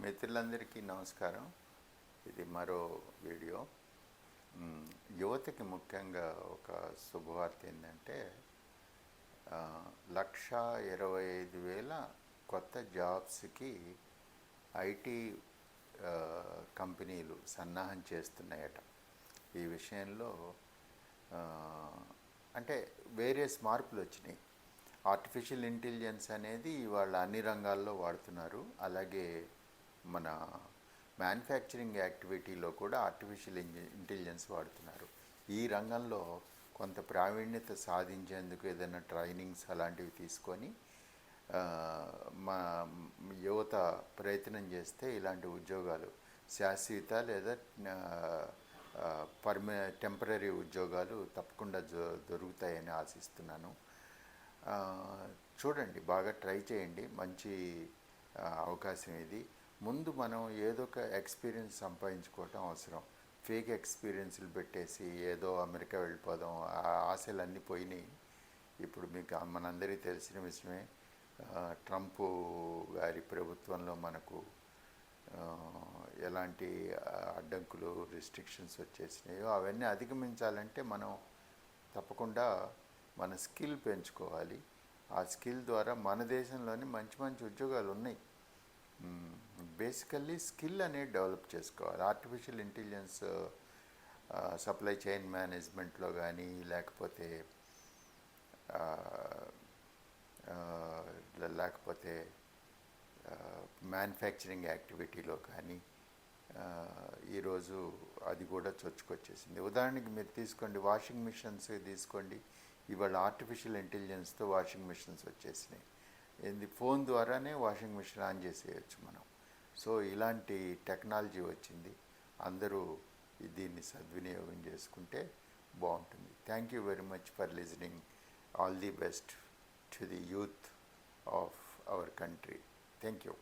మిత్రులందరికీ నమస్కారం. ఇది మరో వీడియో. యువతకి ముఖ్యంగా ఒక శుభవార్త ఏంటంటే 1,25,000 కొత్త జాబ్స్కి ఐటీ కంపెనీలు సన్నాహం చేస్తున్నాయట. ఈ విషయంలో అంటే వేరియస్ మార్పులు వచ్చినాయి. ఆర్టిఫిషియల్ ఇంటెలిజెన్స్ అనేది ఇవాళ అన్ని రంగాల్లో వాడుతున్నారు. అలాగే మన మ్యానుఫ్యాక్చరింగ్ యాక్టివిటీలో కూడా ఆర్టిఫిషియల్ ఇంటెలిజెన్స్ వాడుతున్నారు. ఈ రంగంలో కొంత ప్రావీణ్యత సాధించేందుకు ఏదైనా ట్రైనింగ్స్ అలాంటివి తీసుకొని మా యువత ప్రయత్నం చేస్తే ఇలాంటి ఉద్యోగాలు శాశ్వత లేదా టెంపరీ ఉద్యోగాలు తప్పకుండా దొరుకుతాయని ఆశిస్తున్నాను. చూడండి, బాగా ట్రై చేయండి. మంచి అవకాశం ఇది. ముందు మనం ఏదో ఒక ఎక్స్పీరియన్స్ సంపాదించుకోవటం అవసరం. ఫేక్ ఎక్స్పీరియన్స్లు పెట్టేసి ఏదో అమెరికా వెళ్ళిపోదాం, ఆ ఆశలన్నీ పోయినాయి. ఇప్పుడు మీకు మనందరికీ తెలిసిన విషయమే, ట్రంప్ గారి ప్రభుత్వంలో మనకు ఎలాంటి అడ్డంకులు రిస్ట్రిక్షన్స్ వచ్చేసినాయో అవన్నీ అధిగమించాలంటే మనం తప్పకుండా మన స్కిల్ పెంచుకోవాలి. ఆ స్కిల్ ద్వారా మన దేశంలోని మంచి మంచి ఉద్యోగాలు ఉన్నాయి. బేసికల్లీ స్కిల్ అనేది డెవలప్ చేసుకోవాలి. ఆర్టిఫిషియల్ ఇంటెలిజెన్స్ సప్లై చైన్ మేనేజ్మెంట్లో కానీ లేకపోతే మ్యానుఫ్యాక్చరింగ్ యాక్టివిటీలో కానీ ఈరోజు అది కూడా చొచ్చుకొచ్చేసింది. ఉదాహరణకి మీరు తీసుకోండి, వాషింగ్ మిషన్స్ తీసుకోండి. ఇవాళ ఆర్టిఫిషియల్ ఇంటెలిజెన్స్తో వాషింగ్ మిషన్స్ వచ్చేసినాయి. ఫోన్ ద్వారానే వాషింగ్ మిషన్ ఆన్ చేసేయచ్చు మనం. సో ఇలాంటి టెక్నాలజీ వచ్చింది. అందరూ దీన్ని సద్వినియోగం చేసుకుంటే బాగుంటుంది. Thank you very much for listening. All the best to the youth of our country. Thank you.